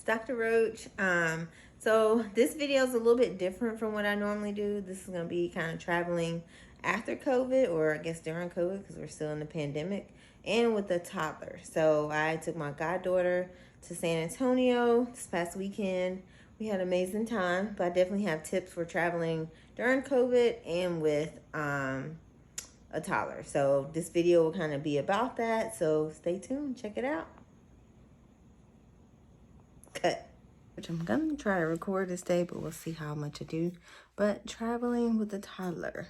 Dr. Roach. So this video is a little bit different from what I normally do. This is going to be kind of traveling after COVID, or I guess during COVID, because we're still in the pandemic, and with a toddler. So I took my goddaughter to San Antonio this past weekend. We had an amazing time, but I definitely have tips for traveling during COVID and with a toddler. So this video will kind of be about that. So stay tuned, check it out. Cut. Which I'm gonna try to record this day, but we'll see how much I do. But traveling with a toddler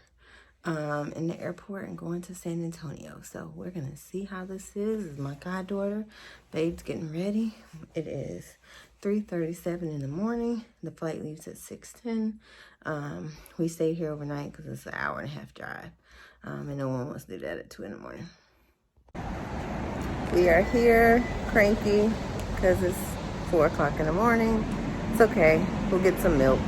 in the airport and going to San Antonio. So we're gonna see how this is. This is my goddaughter. Babe's getting ready. It is 3:37 in the morning. The flight leaves at 6:10. We stayed here overnight because it's an hour and a half drive. And no one wants to do that at 2 in the morning. We are here, cranky, because it's 4 o'clock in the morning. It's okay, we'll get some milk.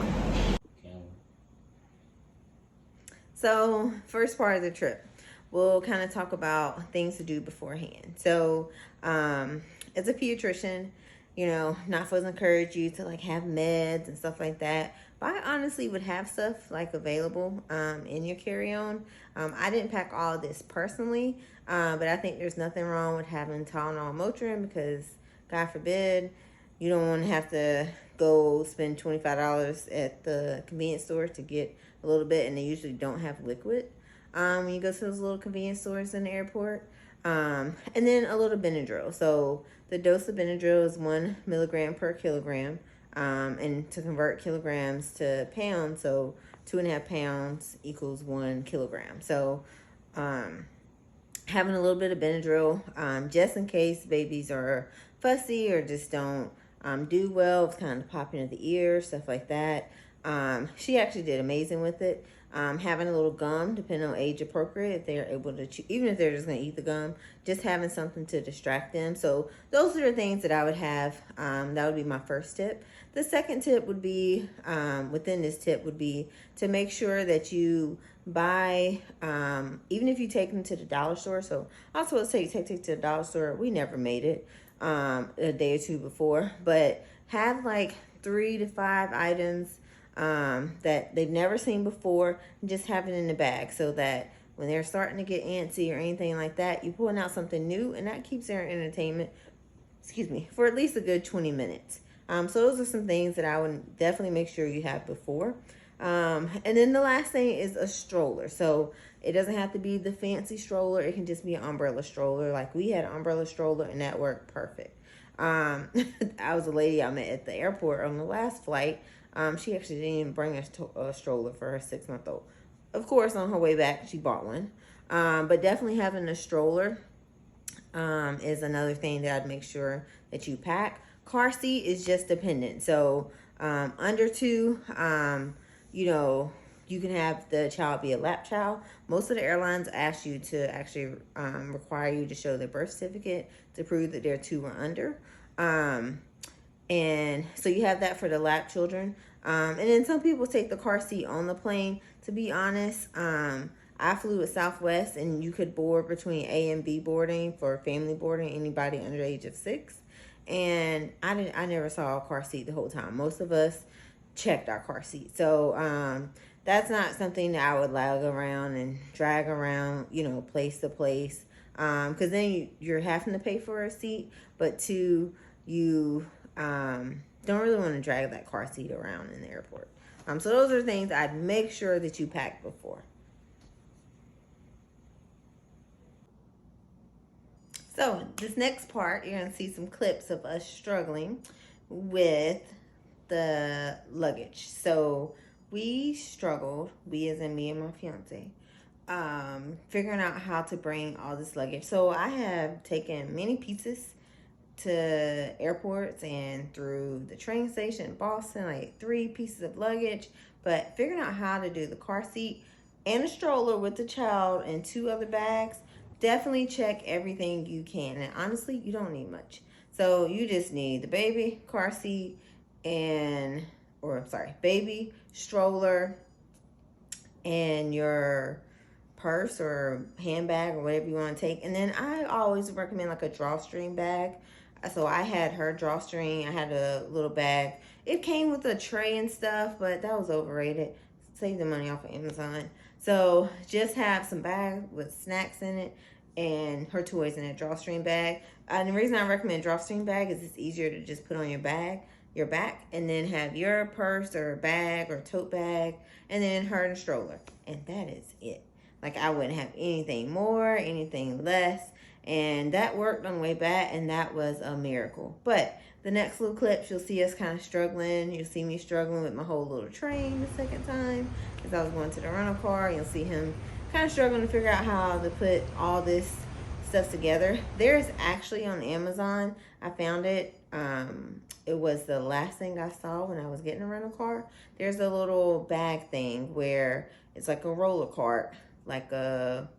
So first part of the trip, we'll kind of talk about things to do beforehand. So as a pediatrician, you know, not supposed to encourage you to like have meds and stuff like that. But I honestly would have stuff like available in your carry-on. I didn't pack all of this personally, but I think there's nothing wrong with having Tylenol, Motrin, because God forbid, you don't want to have to go spend $25 at the convenience store to get a little bit, and they usually don't have liquid when you go to those little convenience stores in the airport. And then a little Benadryl. So the dose of Benadryl is 1 milligram per kilogram. And to convert kilograms to pounds, so 2.5 pounds equals 1 kilogram. So having a little bit of Benadryl, just in case babies are fussy or just don't do well, it's kind of popping in the ear, stuff like that. She actually did amazing with it. Having a little gum, depending on age appropriate, if they're able to chew, even if they're just going to eat the gum, just having something to distract them. So those are the things that I would have. That would be my first tip. The second tip would be, within this tip would be to make sure that you buy, even if you take them to the dollar store. So I was supposed to take to the dollar store. We never made it a day or two before, but have like 3 to 5 items that they've never seen before, and just have it in the bag so that when they're starting to get antsy or anything like that, you're pulling out something new, and that keeps their entertainment, for at least a good 20 minutes. So those are some things that I would definitely make sure you have before. And then the last thing is a stroller. So it doesn't have to be the fancy stroller. It can just be an umbrella stroller. Like we had an umbrella stroller, and that worked perfect. I was a lady I met at the airport on the last flight. She actually didn't even bring a stroller for her 6-month-old. Of course, on her way back, she bought one. But definitely having a stroller is another thing that I'd make sure that you pack. Car seat is just dependent. So under 2, you know, you can have the child be a lap child. Most of the airlines ask you to actually require you to show their birth certificate to prove that they're 2 or under. And so you have that for the lap children. And then some people take the car seat on the plane. To be honest, I flew with Southwest, and you could board between A and B boarding for family boarding, anybody under the age of 6. And I never saw a car seat the whole time. Most of us checked our car seat. So that's not something that I would lug around and drag around, you know, place to place. Because then you're having to pay for a seat, but 2, you don't really want to drag that car seat around in the airport. So those are things I'd make sure that you pack before. So this next part, you're going to see some clips of us struggling with the luggage. So we struggled, we as in me and my fiance, figuring out how to bring all this luggage. So I have taken many pieces to airports and through the train station in Boston, like 3 pieces of luggage, but figuring out how to do the car seat and a stroller with the child and 2 other bags, definitely check everything you can. And honestly, you don't need much. So you just need the baby, car seat, baby, stroller, and your purse or handbag or whatever you want to take. And then I always recommend like a drawstring bag. So I had her drawstring. I had a little bag. It came with a tray and stuff, but that was overrated. Save the money off of Amazon. So just have some bag with snacks in it and her toys in that drawstring bag. And the reason I recommend drawstring bag is it's easier to just put on your back, and then have your purse or bag or tote bag, and then her and stroller. And that is it. Like, I wouldn't have anything more, anything less. And that worked on the way back, and that was a miracle. But the next little clips, you'll see us kind of struggling. You'll see me struggling with my whole little train the second time as I was going to the rental car. You'll see him kind of struggling to figure out how to put all this stuff together. There's actually on Amazon, I found it. It was the last thing I saw when I was getting a rental car. There's a little bag thing where it's like a roller cart, like a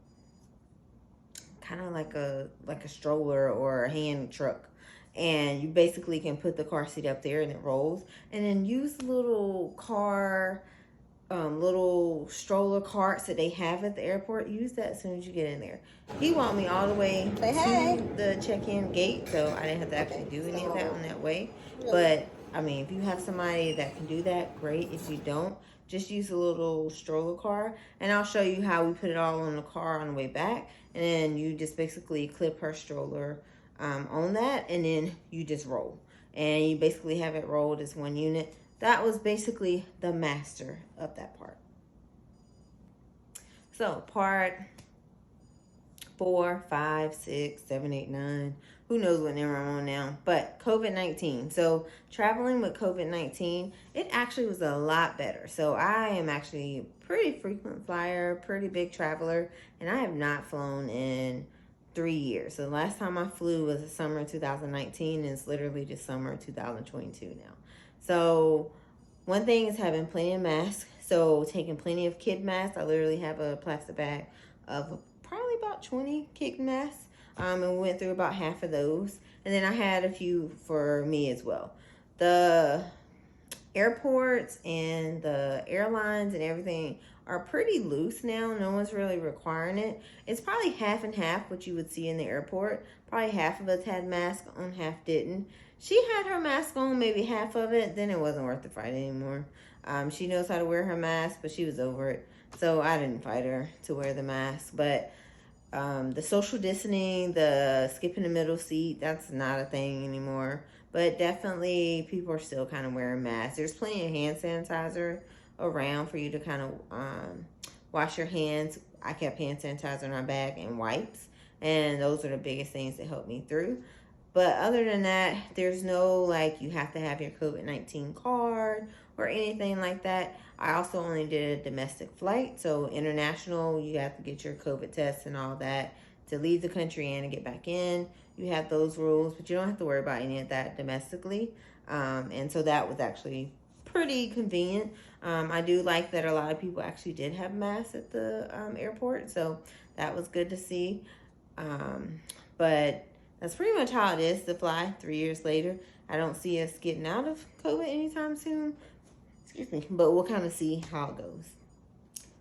kind of like a stroller or a hand truck, and you basically can put the car seat up there and it rolls, and then use little stroller carts that they have at the airport. Use that as soon as you get in there. He walked me all the way to the check-in gate, so I didn't have to actually do any of that on that way. But I mean, if you have somebody that can do that, great. If you don't, just use a little stroller car, and I'll show you how we put it all in the car on the way back. And then you just basically clip her stroller on that, and then you just roll, and you basically have it rolled as one unit. That was basically the master of that part. So part 4, 5, 6, 7, 8, 9. Who knows what number I'm on now? But COVID-19. So traveling with COVID-19, it actually was a lot better. So I am actually a pretty frequent flyer, pretty big traveler, and I have not flown in 3 years. So the last time I flew was the summer of 2019, and it's literally just summer of 2022 now. So one thing is having plenty of masks. So taking plenty of kid masks. I literally have a plastic bag of probably about 20 kid masks. And we went through about half of those. And then I had a few for me as well. The airports and the airlines and everything are pretty loose now. No one's really requiring it. It's probably half and half what you would see in the airport. Probably half of us had masks on, half didn't. She had her mask on, maybe half of it. Then it wasn't worth the fight anymore. She knows how to wear her mask, but she was over it. So I didn't fight her to wear the mask. But the social distancing, the skipping the middle seat, that's not a thing anymore. But definitely people are still kind of wearing masks. There's plenty of hand sanitizer around for you to kind of wash your hands. I kept hand sanitizer in my bag and wipes. And those are the biggest things that helped me through. But other than that, there's no, like, you have to have your COVID-19 card or anything like that. I also only did a domestic flight. So international, you have to get your COVID test and all that to leave the country and to get back in. You have those rules, but you don't have to worry about any of that domestically. And so that was actually pretty convenient. I do like that a lot of people actually did have masks at the airport. So that was good to see. But that's pretty much how it is to fly 3 years later. I don't see us getting out of COVID anytime soon. Excuse me. But we'll kind of see how it goes.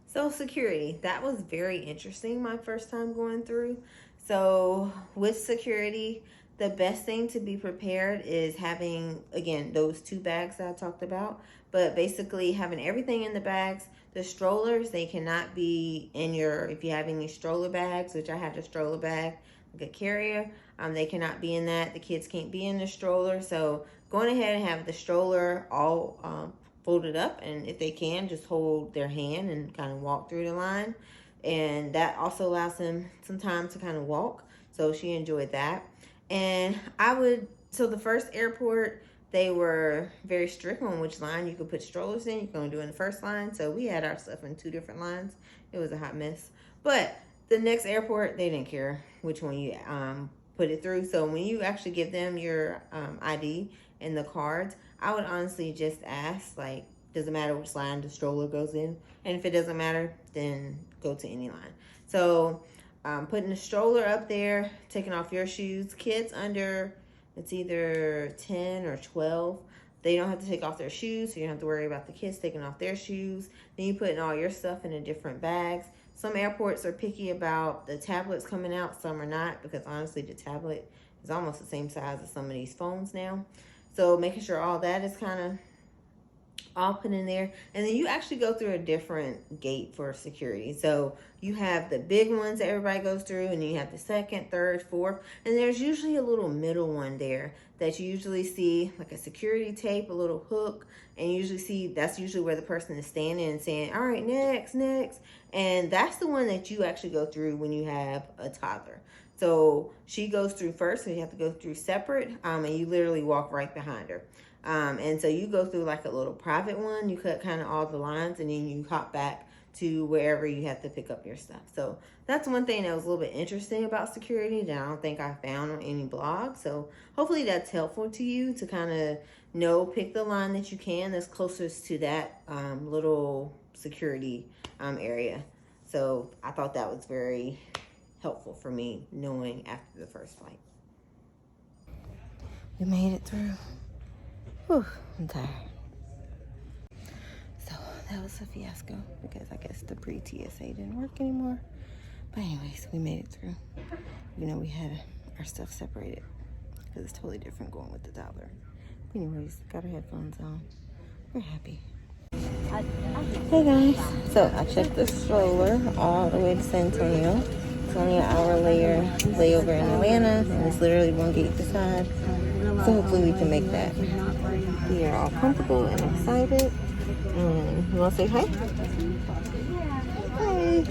So security. That was very interesting my first time going through. So with security, the best thing to be prepared is having, again, those 2 bags that I talked about. But basically having everything in the bags. The strollers, they cannot be in your, if you have any stroller bags, which I had a stroller bag, like a carrier, they cannot be in that. The kids can't be in the stroller. So going ahead and have the stroller all folded up, and if they can, just hold their hand and kind of walk through the line. And that also allows them some time to kind of walk. So she enjoyed that. And so the first airport, they were very strict on which line you could put strollers in. You can only do it in the first line. So we had our stuff in 2 different lines. It was a hot mess. But the next airport, they didn't care which one you put it through. So when you actually give them your ID and the cards, I would honestly just ask, like, does it matter which line the stroller goes in? And if it doesn't matter, then go to any line. So putting the stroller up there, taking off your shoes. Kids under, it's either 10 or 12, they don't have to take off their shoes, so you don't have to worry about the kids taking off their shoes. Then you putting all your stuff in the different bags. Some airports are picky about the tablets coming out, some are not, because honestly the tablet It's almost the same size as some of these phones now. So making sure all that is kind of all put in there. And then you actually go through a different gate for security. So you have the big ones that everybody goes through, and then you have the second, third, fourth, and there's usually a little middle one there that you usually see, like a security tape, a little hook, and you usually see that's usually where the person is standing and saying, all right, next, next. And that's the one that you actually go through when you have a toddler. So she goes through first, so you have to go through separate, and you literally walk right behind her. And so you go through like a little private one, you cut kind of all the lines, and then you hop back to wherever you have to pick up your stuff. So that's one thing that was a little bit interesting about security that I don't think I found on any blog. So hopefully that's helpful to you to kind of know, pick the line that you can that's closest to that little security area. So I thought that was very helpful for me knowing after the first flight. We made it through. Whew, I'm tired. So that was a fiasco because I guess the pre-TSA didn't work anymore. But anyways, we made it through. You know, we had our stuff separated because it's totally different going with the Toddler. Anyways, got our headphones on. We're happy. Hey guys, so I checked the stroller all the way to San Antonio. It's only an hour layover in Atlanta, and it's literally one gate beside. So hopefully we can make that. We are all comfortable and excited. And you want to say hi? Hi.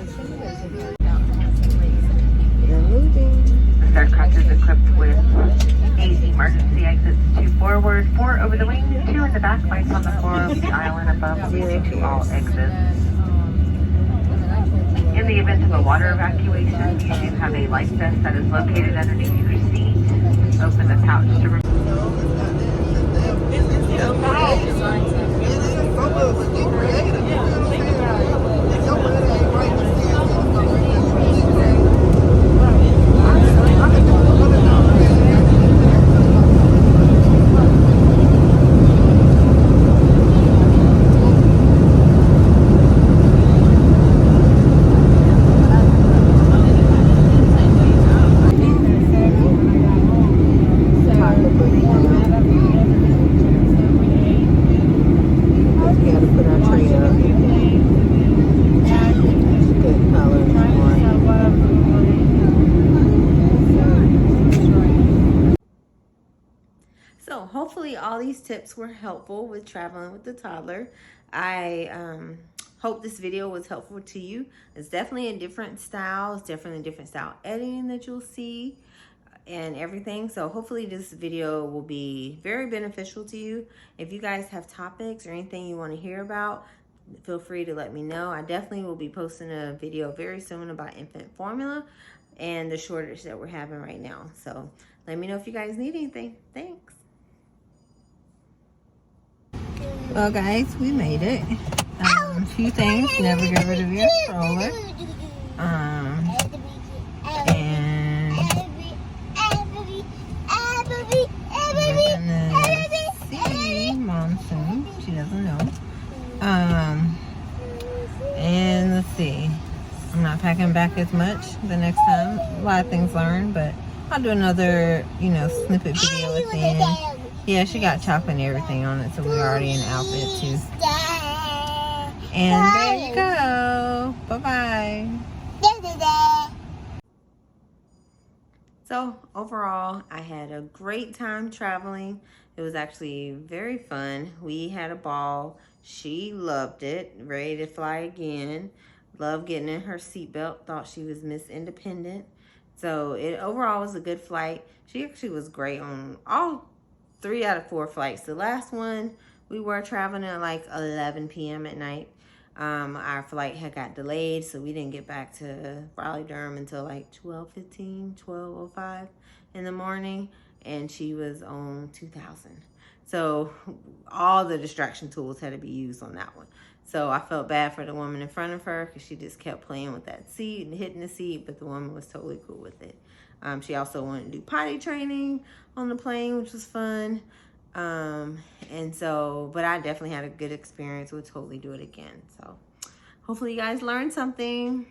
You're moving. This aircraft is equipped with 8 emergency exits, 2 forward, 4 over the wing, 2 in the back, lights on the floor, the aisle and above, leading to all exits. In the event of a water evacuation, you do have a life vest that is located underneath your seat. Open the pouch to remove. So hopefully all these tips were helpful with traveling with the toddler. I hope this video was helpful to you. It's definitely a different style. It's definitely a different style editing that you'll see and everything. So hopefully this video will be very beneficial to you. If you guys have topics or anything you want to hear about, feel free to let me know. I definitely will be posting a video very soon about infant formula and the shortage that we're having right now. So let me know if you guys need anything. Thanks. Well guys, we made it. A few things, never get rid of your stroller. And we're gonna see Mom soon. She doesn't know. And let's see. I'm not packing back as much the next time. A lot of things learned, but I'll do another, snippet video at the end. Yeah, she got chocolate and everything on it, so we're already in the outfit too. And there you go. Bye-bye. So overall, I had a great time traveling. It was actually very fun. We had a ball. She loved it. Ready to fly again. Loved getting in her seatbelt. Thought she was Miss Independent. So it overall was a good flight. She actually was great on all 3 out of 4 flights. The last one, we were traveling at like 11 p.m. at night. Our flight had got delayed, so we didn't get back to Raleigh-Durham until like 12:15, 12:05 in the morning, and she was on 2000. So all the distraction tools had to be used on that one. So I felt bad for the woman in front of her because she just kept playing with that seat and hitting the seat, but the woman was totally cool with it. She also wanted to do potty training on the plane, which was fun. But I definitely had a good experience. We'll totally do it again. So hopefully you guys learned something.